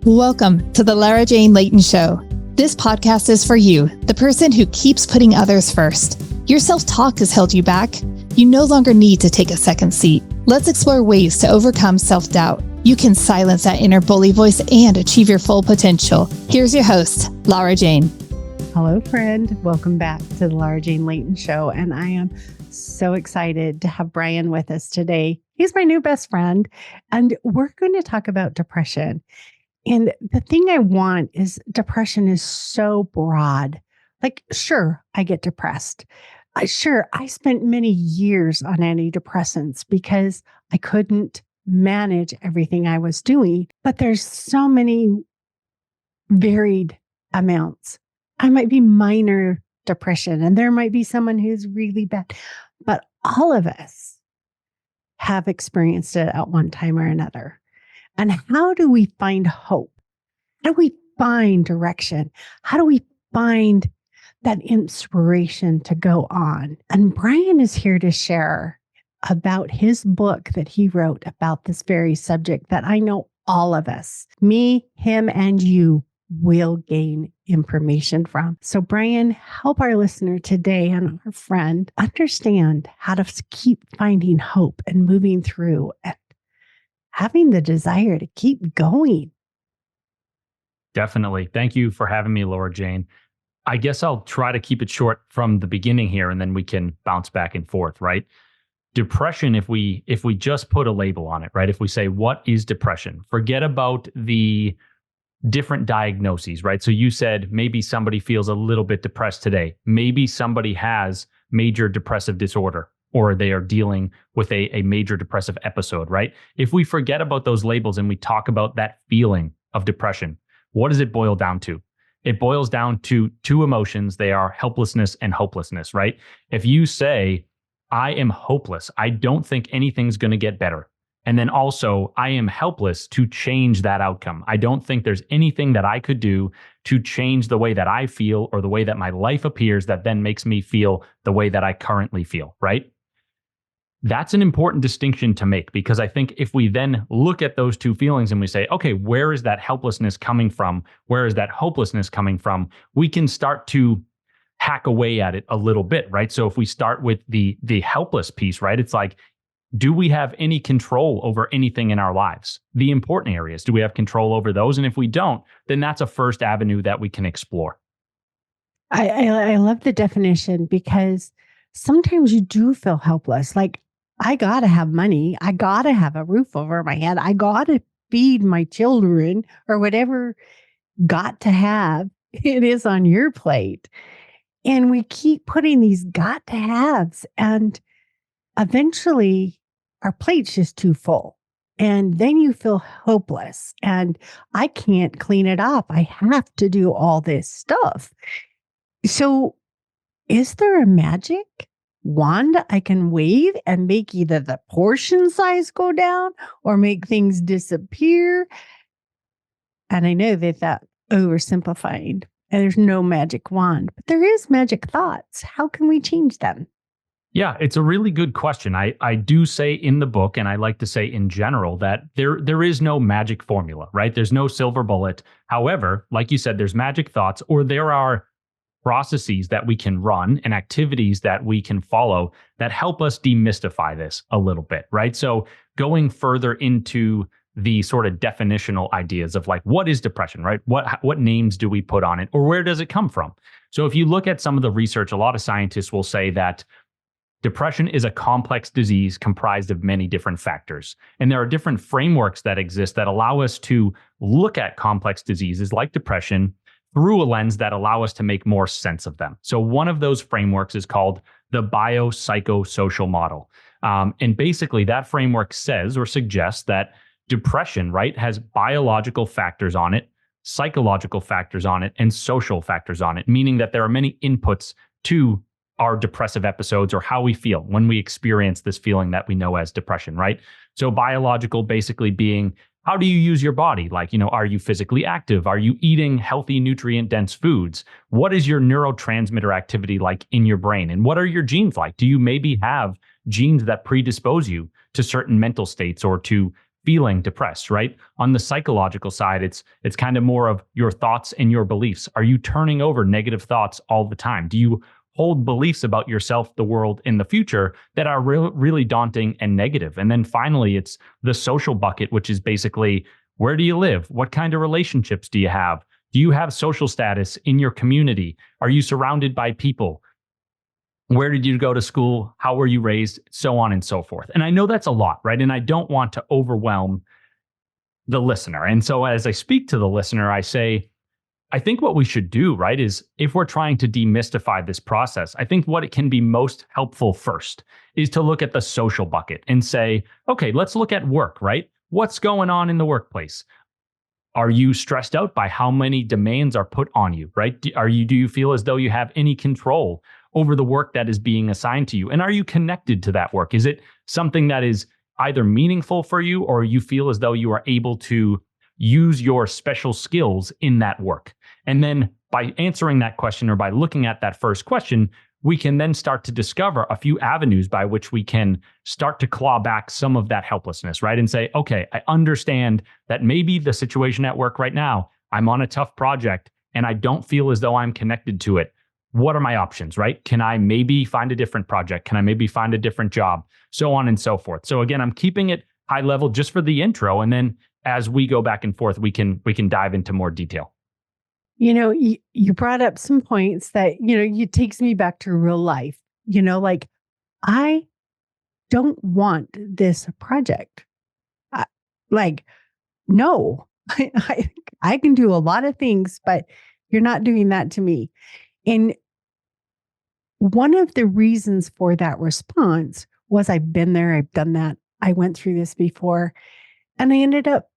Welcome to the Lara Jane Layton Show. This podcast is for you, the person who keeps putting others first. Your self-talk has held you back. You no longer need to take a second seat. Let's explore ways to overcome self-doubt. You can silence that inner bully voice and achieve your full potential. Here's your host, Lara Jane. Hello, friend. Welcome back to the Lara Jane Layton Show. And I am so excited to have Brian with us today. He's my new best friend, and we're going to talk about depression. And the thing I want is depression is so broad. Like, sure, I get depressed. Sure, I spent many years on antidepressants because I couldn't manage everything I was doing. But there's so many varied amounts. I might be minor depression, and there might be someone who's really bad. But all of us have experienced it at one time or another. And how do we find hope? How do we find direction? How do we find that inspiration to go on? And Brian is here to share about his book that he wrote about this very subject that I know all of us, me, him, and you, will gain information from. So Brian, help our listener today and our friend understand how to keep finding hope and moving through and having the desire to keep going. Definitely. Thank you for having me, Lara Jane. I guess I'll try to keep it short from the beginning here, and then we can bounce back and forth, right? Depression, if we just put a label on it, right? If we say, what is depression? Forget about the different diagnoses, right? So you said maybe somebody feels a little bit depressed today. Maybe somebody has major depressive disorder, or they are dealing with a major depressive episode, right? If we forget about those labels and we talk about that feeling of depression, what does it boil down to? It boils down to two emotions. They are helplessness and hopelessness, right? If you say, I am hopeless, I don't think anything's going to get better. And then also, I am helpless to change that outcome. I don't think there's anything that I could do to change the way that I feel or the way that my life appears that then makes me feel the way that I currently feel, right? That's an important distinction to make, because I think if we then look at those two feelings and we say, okay, where is that helplessness coming from? Where is that hopelessness coming from? We can start to hack away at it a little bit, right? So if we start with the helpless piece, right? It's like, do we have any control over anything in our lives? The important areas, do we have control over those? And if we don't, then that's a first avenue that we can explore. I love the definition, because sometimes you do feel helpless. Like, I got to have money. I got to have a roof over my head. I got to feed my children, or whatever got to have it is on your plate. And we keep putting these got to haves, and eventually our plate's just too full. And then you feel hopeless, and I can't clean it up. I have to do all this stuff. So is there a magic wand I can wave and make either the portion size go down or make things disappear? And I know that that's oversimplifying, and there's no magic wand, but there is magic thoughts. How can we change them? Yeah, it's a really good question. I do say in the book, and I like to say in general, that there is no magic formula, right? There's no silver bullet. However, like you said, there's magic thoughts, or there are processes that we can run and activities that we can follow that help us demystify this a little bit, right? So going further into the sort of definitional ideas of like, what is depression, right? What names do we put on it, or where does it come from? So if you look at some of the research, a lot of scientists will say that depression is a complex disease comprised of many different factors. And there are different frameworks that exist that allow us to look at complex diseases like depression through a lens that allow us to make more sense of them. So one of those frameworks is called the biopsychosocial model. And basically that framework says or suggests that depression, right, has biological factors on it, psychological factors on it, and social factors on it, meaning that there are many inputs to our depressive episodes or how we feel when we experience this feeling that we know as depression, right? So biological basically being, how do you use your body? Like, are you physically active? Are you eating healthy, nutrient-dense foods? What is your neurotransmitter activity like in your brain? And what are your genes like? Do you maybe have genes that predispose you to certain mental states or to feeling depressed, right? On the psychological side, it's kind of more of your thoughts and your beliefs. Are you turning over negative thoughts all the time? Do you hold beliefs about yourself, the world, and the future that are really daunting and negative? And then finally, it's the social bucket, which is basically, where do you live? What kind of relationships do you have? Do you have social status in your community? Are you surrounded by people? Where did you go to school? How were you raised? So on and so forth. And I know that's a lot, right? And I don't want to overwhelm the listener. And so as I speak to the listener, I say, I think what we should do, right, is if we're trying to demystify this process, I think what it can be most helpful first is to look at the social bucket and say, okay, let's look at work, right? What's going on in the workplace? Are you stressed out by how many demands are put on you, right? Do you feel as though you have any control over the work that is being assigned to you? And are you connected to that work? Is it something that is either meaningful for you, or you feel as though you are able to use your special skills in that work? And then by answering that question, or by looking at that first question, we can then start to discover a few avenues by which we can start to claw back some of that helplessness, right? And say, okay, I understand that maybe the situation at work right now, I'm on a tough project and I don't feel as though I'm connected to it. What are my options, right? Can I maybe find a different project? Can I maybe find a different job? So on and so forth. So again, I'm keeping it high level just for the intro. And then as we go back and forth, we can dive into more detail. You know, you brought up some points that, it takes me back to real life. Like, I don't want this project. No, I can do a lot of things, but you're not doing that to me. And one of the reasons for that response was, I've been there, I've done that, I went through this before, and I ended up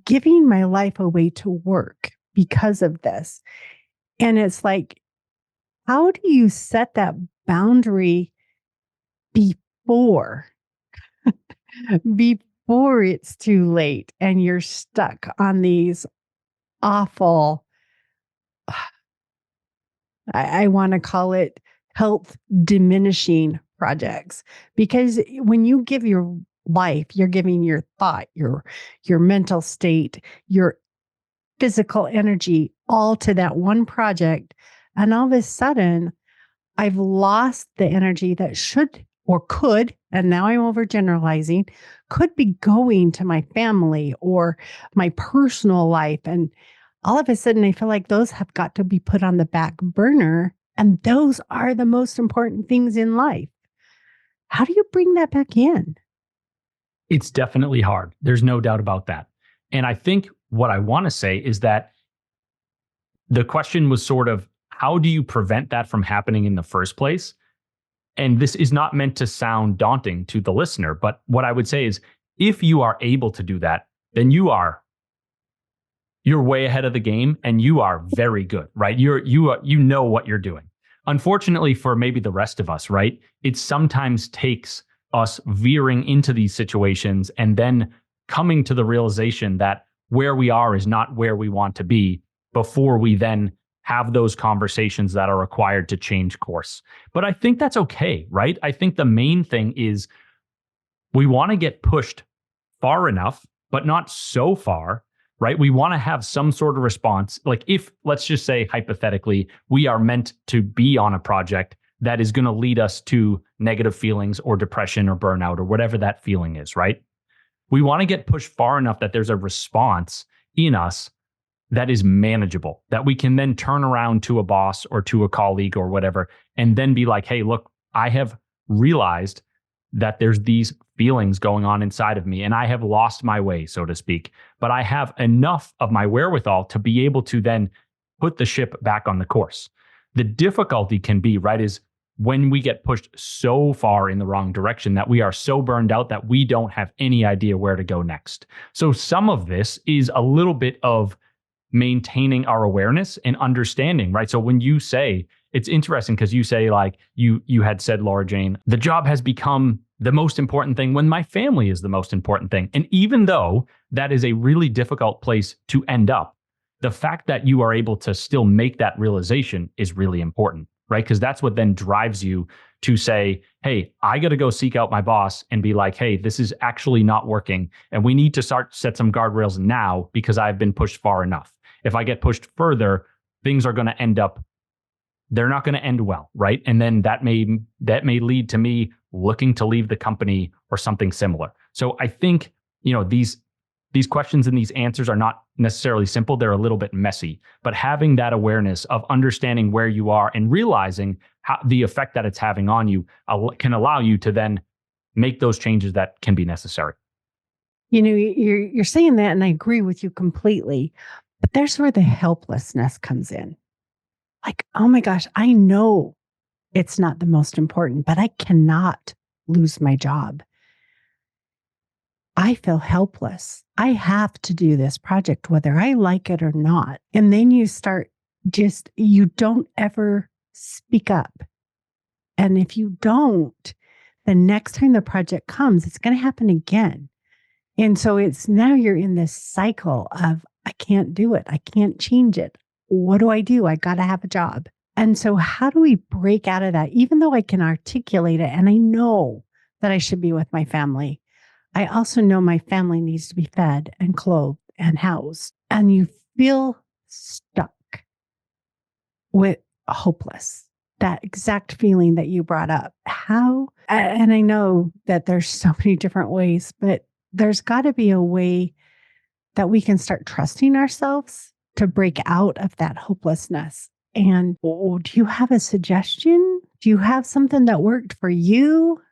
giving my life away to work because of this. And it's like, how do you set that boundary before it's too late and you're stuck on these awful, I want to call it health diminishing projects? Because when you give your life, you're giving your thought, your mental state, your physical energy all to that one project. And all of a sudden, I've lost the energy that should or could, and now I'm overgeneralizing, could be going to my family or my personal life. And all of a sudden, I feel like those have got to be put on the back burner. And those are the most important things in life. How do you bring that back in? It's definitely hard. There's no doubt about that. And I think what I want to say is that the question was sort of, how do you prevent that from happening in the first place? And this is not meant to sound daunting to the listener, but what I would say is, if you are able to do that, then you're way ahead of the game and you are very good, right? You know what you're doing. Unfortunately for maybe the rest of us, right? It sometimes takes us veering into these situations and then coming to the realization that where we are is not where we want to be before we then have those conversations that are required to change course. But I think that's okay, right? I think the main thing is we want to get pushed far enough, but not so far, right? We want to have some sort of response. Like, if, let's just say hypothetically, we are meant to be on a project that is going to lead us to negative feelings or depression or burnout or whatever that feeling is, right? We want to get pushed far enough that there's a response in us that is manageable, that we can then turn around to a boss or to a colleague or whatever, and then be like, hey, look, I have realized that there's these feelings going on inside of me and I have lost my way, so to speak, but I have enough of my wherewithal to be able to then put the ship back on the course. The difficulty can be, right, is when we get pushed so far in the wrong direction that we are so burned out that we don't have any idea where to go next. So some of this is a little bit of maintaining our awareness and understanding, right? So when you say, it's interesting because you say, like, you had said, Laura Jane, the job has become the most important thing when my family is the most important thing. And even though that is a really difficult place to end up, the fact that you are able to still make that realization is really important, right? Because that's what then drives you to say, hey, I got to go seek out my boss and be like, hey, this is actually not working. And we need to set some guardrails now because I've been pushed far enough. If I get pushed further, things are going to they're not going to end well, right? And then that may lead to me looking to leave the company or something similar. So I think, these questions and these answers are not necessarily simple. They're a little bit messy, but having that awareness of understanding where you are and realizing how the effect that it's having on you can allow you to then make those changes that can be necessary. You're saying that, and I agree with you completely, but there's where the helplessness comes in. Like, oh my gosh, I know it's not the most important, but I cannot lose my job. I feel helpless. I have to do this project, whether I like it or not. And then you start you don't ever speak up. And if you don't, the next time the project comes, it's going to happen again. And so now you're in this cycle of, I can't do it. I can't change it. What do? I got to have a job. And so how do we break out of that? Even though I can articulate it and I know that I should be with my family, I also know my family needs to be fed and clothed and housed. And you feel stuck with hopeless, that exact feeling that you brought up. How? And I know that there's so many different ways, but there's got to be a way that we can start trusting ourselves to break out of that hopelessness. And do you have a suggestion? Do you have something that worked for you?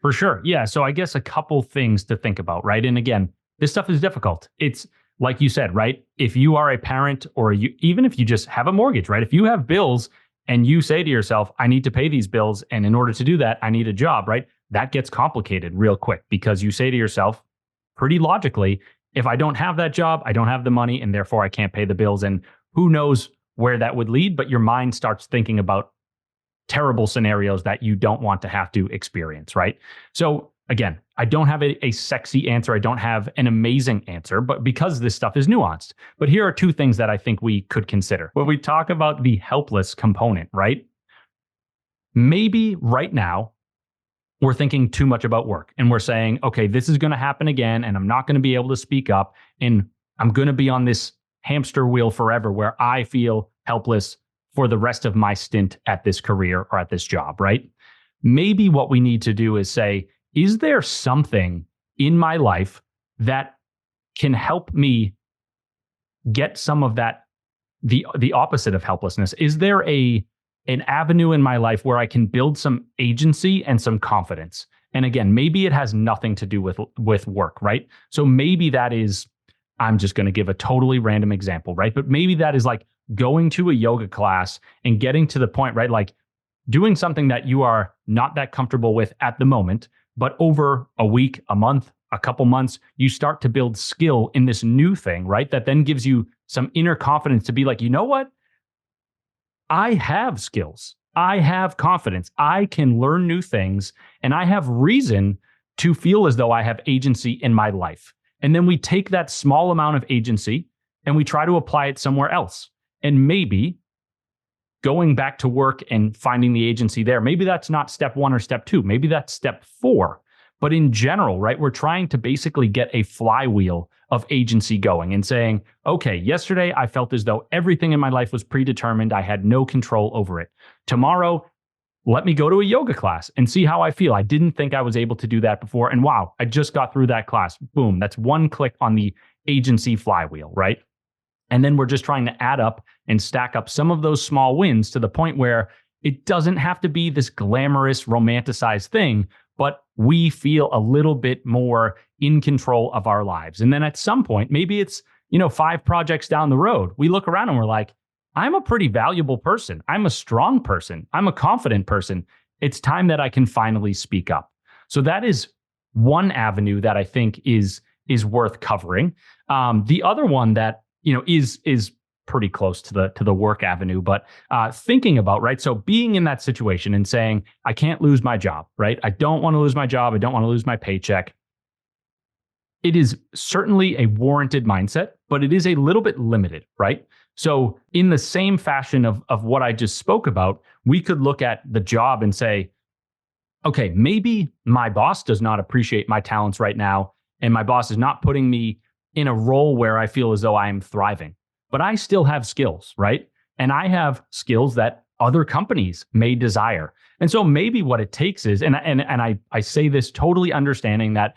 For sure. Yeah. So I guess a couple things to think about, right? And again, this stuff is difficult. It's like you said, right? If you are a parent or even if you just have a mortgage, right? If you have bills and you say to yourself, I need to pay these bills, and in order to do that, I need a job, right? That gets complicated real quick because you say to yourself, pretty logically, if I don't have that job, I don't have the money, and therefore I can't pay the bills. And who knows where that would lead, but your mind starts thinking about terrible scenarios that you don't want to have to experience, right? So again, I don't have a sexy answer. I don't have an amazing answer, but because this stuff is nuanced. But here are two things that I think we could consider. When we talk about the helpless component, right? Maybe right now, we're thinking too much about work and we're saying, okay, this is going to happen again and I'm not going to be able to speak up and I'm going to be on this hamster wheel forever where I feel helpless for the rest of my stint at this career or at this job, right? Maybe what we need to do is say, is there something in my life that can help me get some of that, the opposite of helplessness? Is there an avenue in my life where I can build some agency and some confidence? And again, maybe it has nothing to do with work, right? So maybe that is, I'm just going to give a totally random example, right? But maybe that is like going to a yoga class and getting to the point, right? Like doing something that you are not that comfortable with at the moment, but over a week, a month, a couple months, you start to build skill in this new thing, right? That then gives you some inner confidence to be like, you know what? I have skills. I have confidence. I can learn new things and I have reason to feel as though I have agency in my life. And then we take that small amount of agency and we try to apply it somewhere else. And maybe going back to work and finding the agency there, maybe that's not step 1 or step 2. Maybe that's step 4. But in general, right, we're trying to basically get a flywheel of agency going and saying, okay, yesterday I felt as though everything in my life was predetermined. I had no control over it. Tomorrow, let me go to a yoga class and see how I feel. I didn't think I was able to do that before. And wow, I just got through that class. Boom, that's one click on the agency flywheel, right? And then we're just trying to add up and stack up some of those small wins to the point where it doesn't have to be this glamorous, romanticized thing, but we feel a little bit more in control of our lives. And then at some point, maybe it's, 5 projects down the road, we look around and we're like, I'm a pretty valuable person. I'm a strong person. I'm a confident person. It's time that I can finally speak up. So that is one avenue that I think is worth covering. The other one that is pretty close to the work avenue, but thinking about, right? So being in that situation and saying, I can't lose my job, right? I don't want to lose my job. I don't want to lose my paycheck. It is certainly a warranted mindset, but it is a little bit limited, right? So in the same fashion of what I just spoke about, we could look at the job and say, okay, maybe my boss does not appreciate my talents right now, and my boss is not putting me in a role where I feel as though I am thriving, but I still have skills, right? And I have skills that other companies may desire. And so maybe what it takes is, and I say this totally understanding that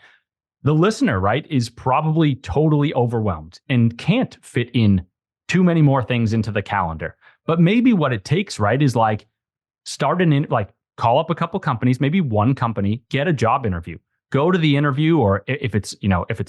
the listener, right, is probably totally overwhelmed and can't fit in too many more things into the calendar. But maybe what it takes, right, is like call up a couple companies, maybe one company, get a job interview, go to the interview, or if it's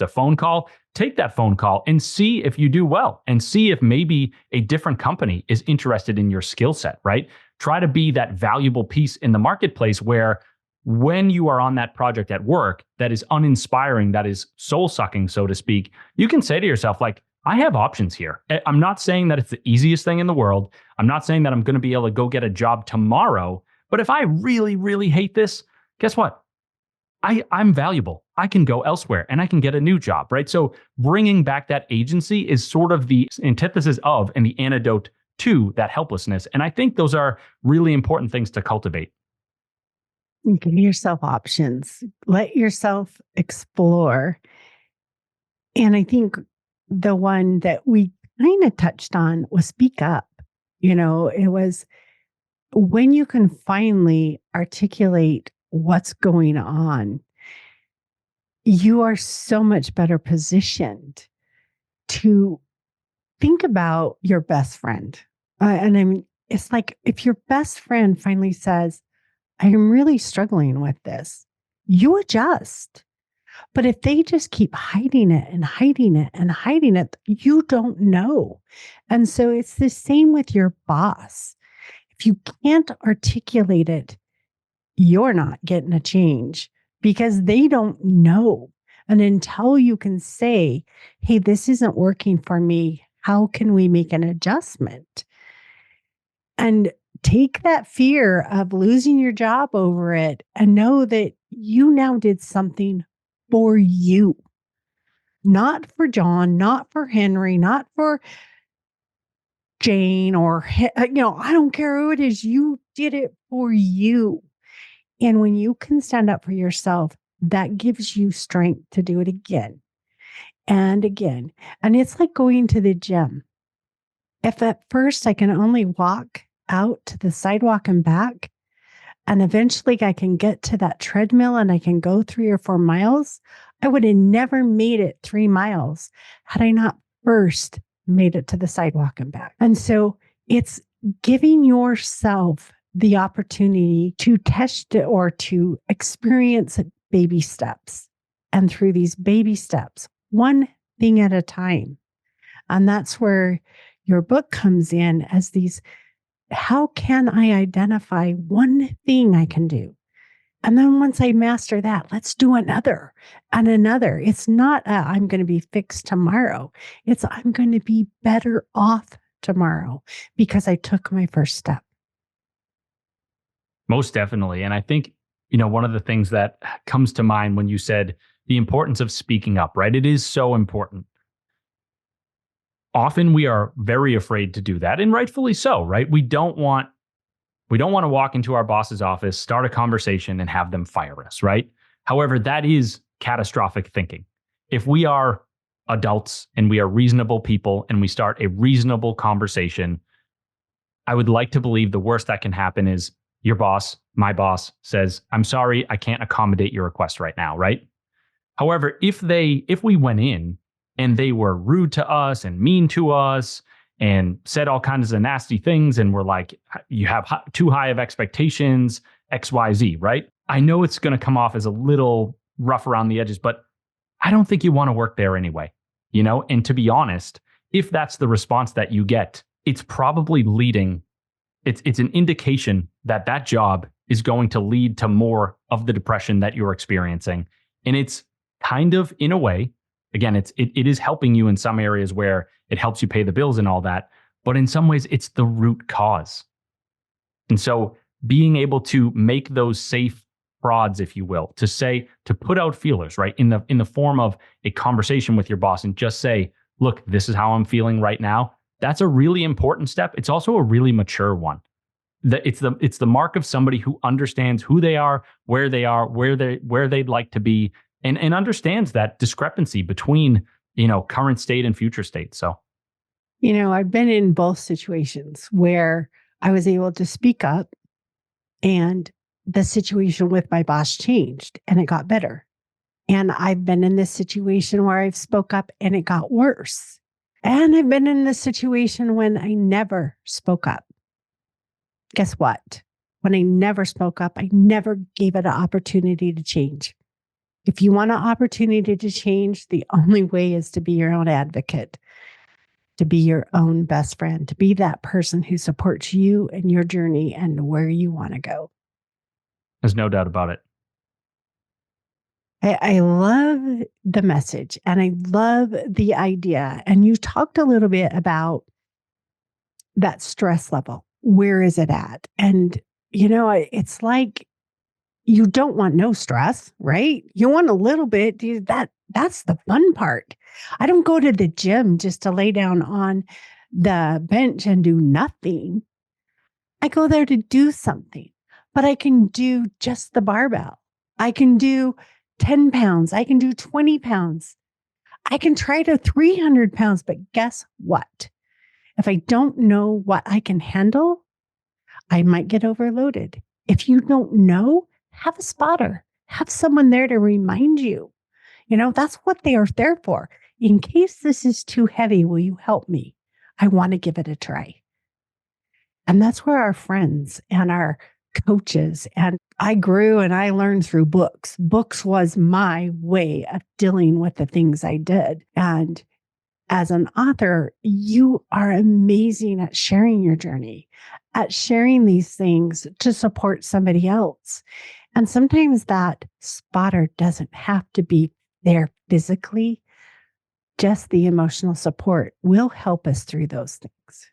a phone call, take that phone call and see if you do well and see if maybe a different company is interested in your skill set, right? Try to be that valuable piece in the marketplace where when you are on that project at work that is uninspiring, that is soul sucking, so to speak, you can say to yourself, like, I have options here. I'm not saying that it's the easiest thing in the world. I'm not saying that I'm going to be able to go get a job tomorrow. But if I really, really hate this, guess what? I'm valuable. I can go elsewhere and I can get a new job, right? So bringing back that agency is sort of the antithesis of and the antidote to that helplessness. And I think those are really important things to cultivate. Give yourself options. Let yourself explore. And I think the one that we kind of touched on was speak up. It was when you can finally articulate what's going on, you are so much better positioned to think about your best friend. And I mean, it's like if your best friend finally says, I am really struggling with this, you adjust. But if they just keep hiding it and hiding it and hiding it, you don't know. And so it's the same with your boss. If you can't articulate it, you're not getting a change because they don't know. And until you can say, hey, this isn't working for me, how can we make an adjustment? And take that fear of losing your job over it and know that you now did something for you, not for John, not for Henry, not for Jane, or, I don't care who it is. You did it for you. And when you can stand up for yourself, that gives you strength to do it again and again. And it's like going to the gym. If at first I can only walk out to the sidewalk and back, and eventually I can get to that treadmill and I can go 3 or 4 miles, I would have never made it 3 miles had I not first made it to the sidewalk and back. And so it's giving yourself the opportunity to test it or to experience baby steps. And through these baby steps, one thing at a time. And that's where your book comes in as these, how can I identify one thing I can do? And then once I master that, let's do another and another. It's not I'm going to be fixed tomorrow. It's I'm going to be better off tomorrow because I took my first step. Most definitely. And I think, one of the things that comes to mind when you said the importance of speaking up, right? It is so important. Often we are very afraid to do that, and rightfully so, right? We don't want to walk into our boss's office, start a conversation, and have them fire us, right? However, that is catastrophic thinking. If we are adults and we are reasonable people and we start a reasonable conversation, I would like to believe the worst that can happen is your boss, my boss, says, I'm sorry, I can't accommodate your request right now, right? However, if we went in and they were rude to us and mean to us and said all kinds of nasty things and were like, you have too high of expectations, XYZ, right? I know it's going to come off as a little rough around the edges, but I don't think you want to work there anyway, And to be honest, if that's the response that you get, it's probably leading, it's an indication that that job is going to lead to more of the depression that you're experiencing. And it's kind of, in a way, again, it is helping you in some areas where it helps you pay the bills and all that. But in some ways, it's the root cause. And so being able to make those safe prods, if you will, to put out feelers, right, in the form of a conversation with your boss and just say, look, this is how I'm feeling right now. That's a really important step. It's also a really mature one. It's the mark of somebody who understands who they are, where they'd like to be, and understands that discrepancy between, current state and future state. So, I've been in both situations where I was able to speak up and the situation with my boss changed and it got better. And I've been in this situation where I've spoke up and it got worse. And I've been in this situation when I never spoke up. Guess what? When I never spoke up, I never gave it an opportunity to change. If you want an opportunity to change, the only way is to be your own advocate, to be your own best friend, to be that person who supports you and your journey and where you want to go. There's no doubt about it. I love the message and I love the idea. And you talked a little bit about that stress level. Where is it at? And, it's like you don't want no stress, right? You want a little bit. That's the fun part. I don't go to the gym just to lay down on the bench and do nothing. I go there to do something, but I can do just the barbell. I can do 10 pounds. I can do 20 pounds. I can try to 300 pounds, but guess what? If I don't know what I can handle, I might get overloaded. If you don't know, have a spotter, have someone there to remind you. That's what they are there for. In case this is too heavy, will you help me? I want to give it a try. And that's where our friends and our coaches, and I grew and I learned through books. Books was my way of dealing with the things I did. And as an author, you are amazing at sharing your journey, at sharing these things to support somebody else. And sometimes that spotter doesn't have to be there physically. Just the emotional support will help us through those things.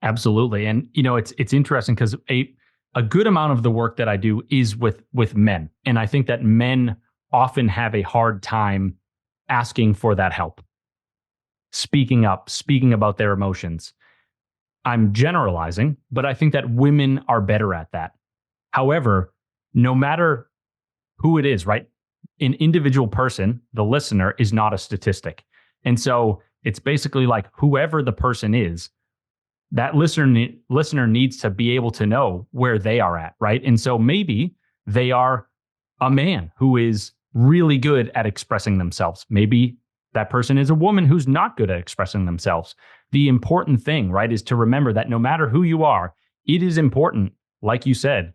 Absolutely. And, it's interesting because a good amount of the work that I do is with men. And I think that men often have a hard time asking for that help, speaking up, speaking about their emotions. I'm generalizing, but I think that women are better at that. However, no matter who it is, right? An individual person, the listener, is not a statistic. And so it's basically like whoever the person is, that listener needs to be able to know where they are at, right? And so maybe they are a man who is really good at expressing themselves. Maybe that person is a woman who's not good at expressing themselves. The important thing, right, is to remember that no matter who you are, it is important, like you said,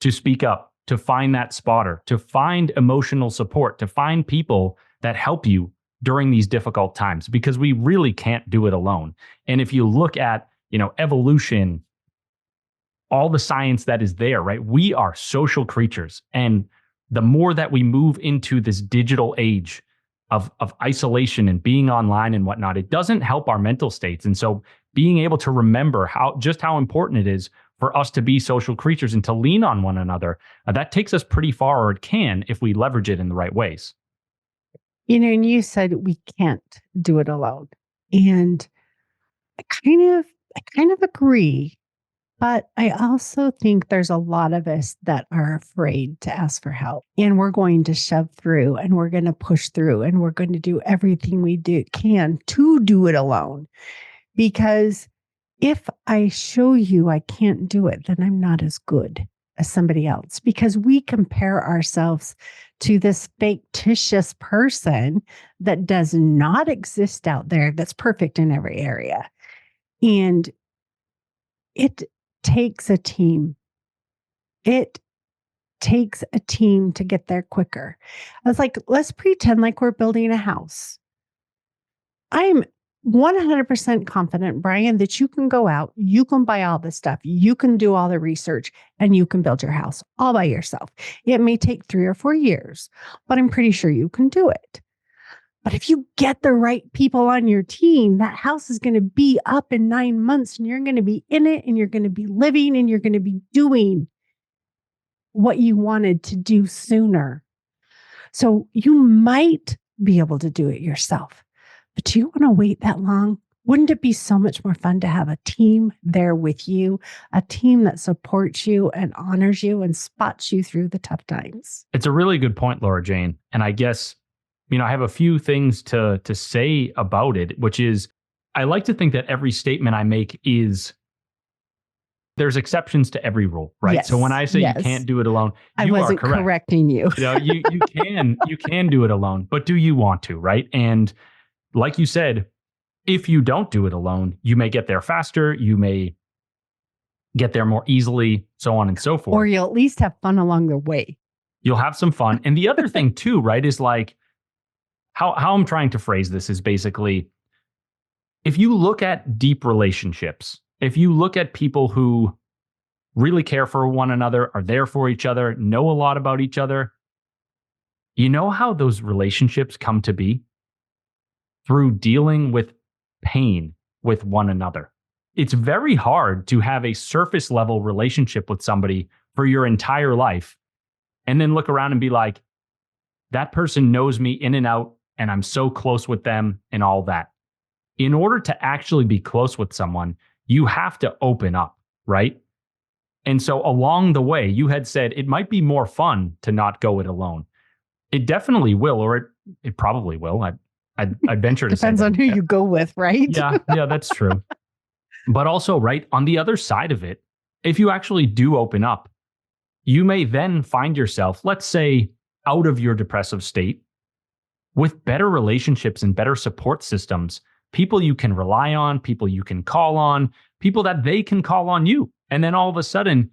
to speak up, to find that spotter, to find emotional support, to find people that help you during these difficult times, because we really can't do it alone. And if you look at, evolution, all the science that is there, right? We are social creatures. And the more that we move into this digital age of isolation and being online and whatnot, it doesn't help our mental states. And so being able to remember how important it is for us to be social creatures and to lean on one another, that takes us pretty far, or it can if we leverage it in the right ways. And you said we can't do it alone. And I kind of agree, but I also think there's a lot of us that are afraid to ask for help, and we're going to shove through and we're going to push through and we're going to do everything we can to do it alone. Because if I show you I can't do it, then I'm not as good as somebody else, because we compare ourselves to this fictitious person that does not exist out there, that's perfect in every area. And it takes a team. It takes a team to get there quicker. I was like, let's pretend like we're building a house. I'm 100% confident, Brian, that you can go out, you can buy all the stuff, you can do all the research, and you can build your house all by yourself. It may take 3 or 4 years, but I'm pretty sure you can do it. But if you get the right people on your team, that house is going to be up in 9 months, and you're going to be in it, and you're going to be living, and you're going to be doing what you wanted to do sooner. So you might be able to do it yourself. But do you want to wait that long? Wouldn't it be so much more fun to have a team there with you, a team that supports you and honors you and spots you through the tough times? It's a really good point, Laura Jane. And I guess, I have a few things to say about it, which is I like to think that every statement I make is there's exceptions to every rule, right? Yes, So when I say you yes. can't do it alone, I you are wasn't correct. correcting you. You can do it alone, but do you want to, right? And like you said, if you don't do it alone, you may get there faster, you may get there more easily, so on and so forth. Or you'll at least have fun along the way. You'll have some fun. And the other thing too, right, is like how I'm trying to phrase this is basically if you look at deep relationships, if you look at people who really care for one another, are there for each other, know a lot about each other, you know how those relationships come to be? Through dealing with pain with one another. It's very hard to have a surface level relationship with somebody for your entire life and then look around and be like, that person knows me in and out and I'm so close with them and all that. In order to actually be close with someone, you have to open up, right? And so along the way, you had said it might be more fun to not go it alone. It definitely will, or it probably will. I'd venture to say Depends that. on who you go with, right? Yeah, that's true. But also, right, on the other side of it, if you actually do open up, you may then find yourself, let's say, out of your depressive state with better relationships and better support systems, people you can rely on, people you can call on, people that they can call on you. And then all of a sudden,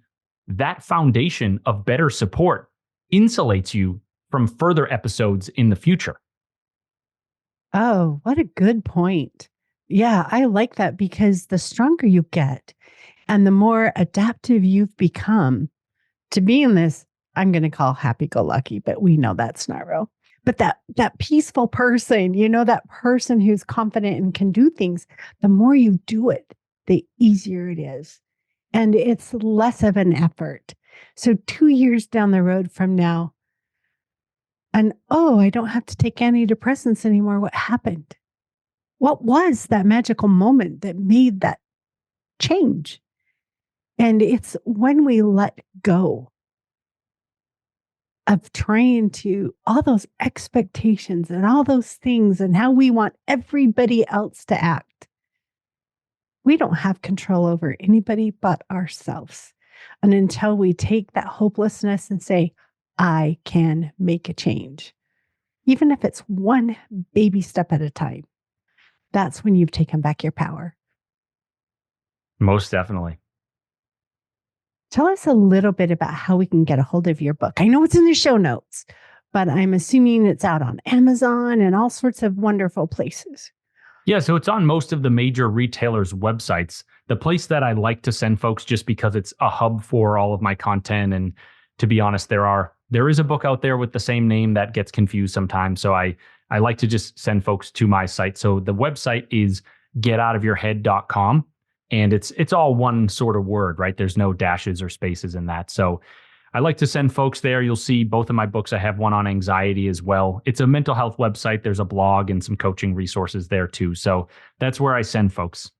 that foundation of better support insulates you from further episodes in the future. Oh, what a good point. Yeah, I like that because the stronger you get and the more adaptive you've become to being this, I'm going to call happy-go-lucky, but we know that's not real. But that peaceful person, that person who's confident and can do things, the more you do it, the easier it is. And it's less of an effort. So 2 years down the road from now, and I don't have to take antidepressants anymore. What happened? What was that magical moment that made that change? And it's when we let go of trying to all those expectations and all those things and how we want everybody else to act. We don't have control over anybody but ourselves. And until we take that hopelessness and say, I can make a change, even if it's one baby step at a time, that's when you've taken back your power. Most definitely. Tell us a little bit about how we can get a hold of your book. I know it's in the show notes, but I'm assuming it's out on Amazon and all sorts of wonderful places. Yeah, so it's on most of the major retailers' websites. The place that I like to send folks just because it's a hub for all of my content. And to be honest, there is a book out there with the same name that gets confused sometimes. So I like to just send folks to my site. So the website is getoutofyourhead.com. And it's all one sort of word, right? There's no dashes or spaces in that. So I like to send folks there. You'll see both of my books. I have one on anxiety as well. It's a mental health website. There's a blog and some coaching resources there too. So that's where I send folks.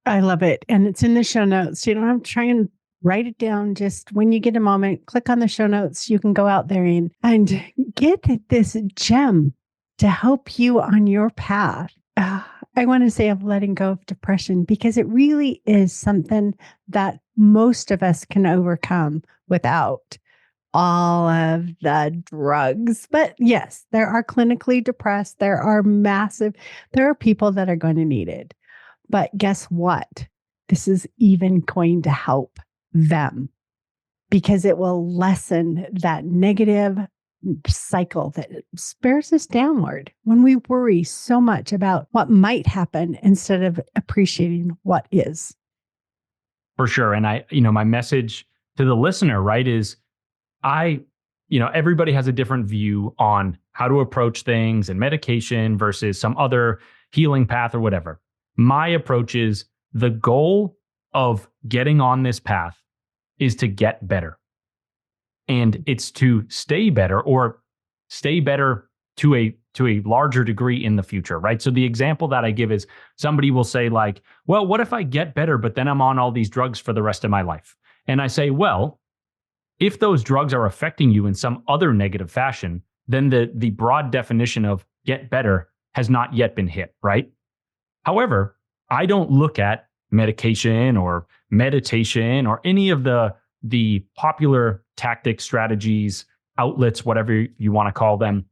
I love it. And it's in the show notes. You don't have to try and write it down. Just when you get a moment, click on the show notes. You can go out there and get this gem to help you on your path. I want to say of letting go of depression because it really is something that most of us can overcome without all of the drugs. But yes, there are clinically depressed. There are people that are going to need it. But guess what? This is even going to help them because it will lessen that negative cycle that spares us downward when we worry so much about what might happen instead of appreciating what is. For sure. And my message to the listener, right, is everybody has a different view on how to approach things and medication versus some other healing path or whatever. My approach is the goal of getting on this path is to get better. And it's to stay better to a larger degree in the future, right? So the example that I give is somebody will say like, well, what if I get better, but then I'm on all these drugs for the rest of my life? And I say, well, if those drugs are affecting you in some other negative fashion, then the broad definition of get better has not yet been hit, right? However, I don't look at medication or meditation or any of the popular tactics, strategies, outlets, whatever you want to call them.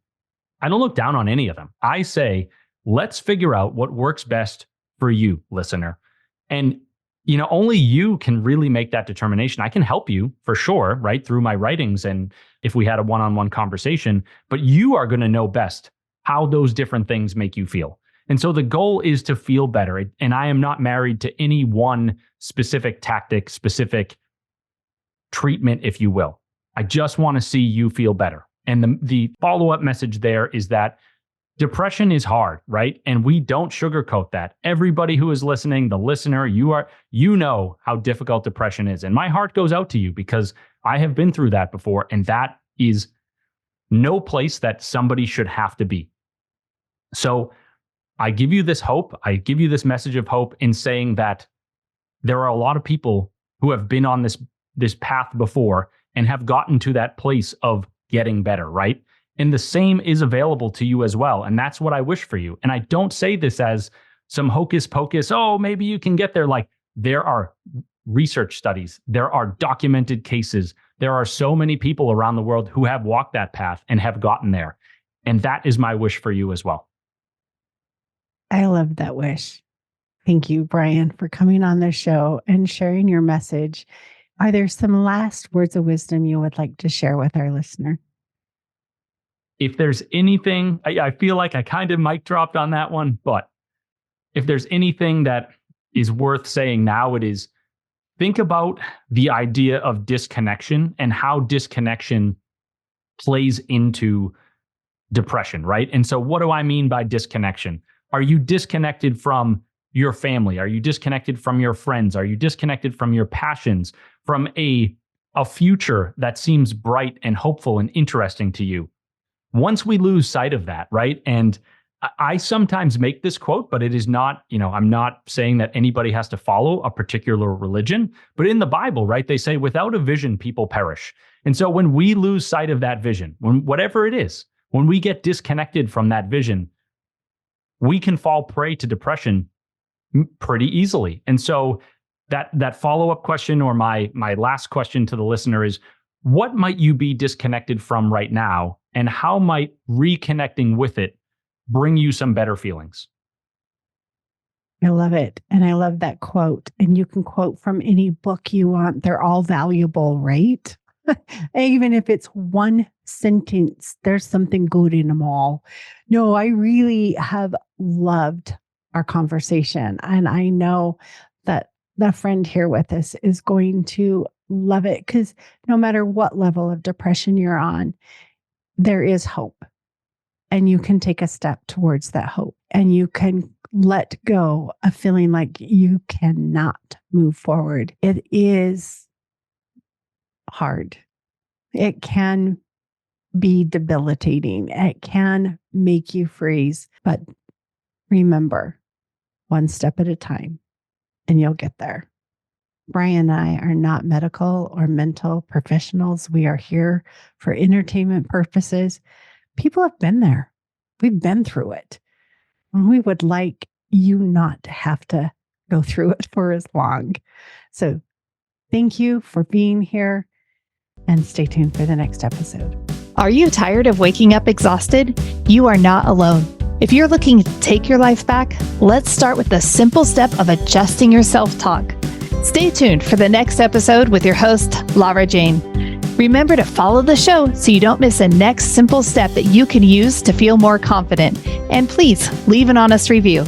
I don't look down on any of them. I say, let's figure out what works best for you, listener. And only you can really make that determination. I can help you for sure, right, through my writings and if we had a one-on-one conversation, but you are going to know best how those different things make you feel. And so the goal is to feel better. And I am not married to any one specific tactic, specific treatment, if you will. I just want to see you feel better. And the follow-up message there is that depression is hard, right? And we don't sugarcoat that. Everybody who is listening, the listener, you know how difficult depression is. And my heart goes out to you because I have been through that before. And that is no place that somebody should have to be. So I give you this hope. I give you this message of hope in saying that there are a lot of people who have been on this path before and have gotten to that place of getting better, right? And the same is available to you as well. And that's what I wish for you. And I don't say this as some hocus pocus, oh, maybe you can get there. Like, there are research studies, there are documented cases. There are so many people around the world who have walked that path and have gotten there. And that is my wish for you as well. I love that wish. Thank you, Brian, for coming on the show and sharing your message. Are there some last words of wisdom you would like to share with our listener? If there's anything, I feel like I kind of mic dropped on that one, but if there's anything that is worth saying now, it is think about the idea of disconnection and how disconnection plays into depression, right? And so what do I mean by disconnection? Are you disconnected from your family? Are you disconnected from your friends? Are you disconnected from your passions, from a future that seems bright and hopeful and interesting to you? Once we lose sight of that, right? And I sometimes make this quote, but it is not, I'm not saying that anybody has to follow a particular religion, but in the Bible, right, they say without a vision, people perish. And so when we lose sight of that vision, whatever it is, when we get disconnected from that vision, we can fall prey to depression pretty easily. And so that follow-up question, or my last question to the listener, is what might you be disconnected from right now? And how might reconnecting with it bring you some better feelings? I love it. And I love that quote. And you can quote from any book you want. They're all valuable, right? Even if it's one sentence, there's something good in them all. No, I really have loved our conversation. And I know that the friend here with us is going to love it, because no matter what level of depression you're on, there is hope, and you can take a step towards that hope, and you can let go of feeling like you cannot move forward. It is hard. It can be debilitating. It can make you freeze, but remember, one step at a time, and you'll get there. Brian and I are not medical or mental professionals. We are here for entertainment purposes. People have been there. We've been through it. And we would like you not to have to go through it for as long. So thank you for being here, and stay tuned for the next episode. Are you tired of waking up exhausted? You are not alone. If you're looking to take your life back, let's start with the simple step of adjusting your self-talk. Stay tuned for the next episode with your host, Lara Jane. Remember to follow the show so you don't miss a next simple step that you can use to feel more confident. And please leave an honest review.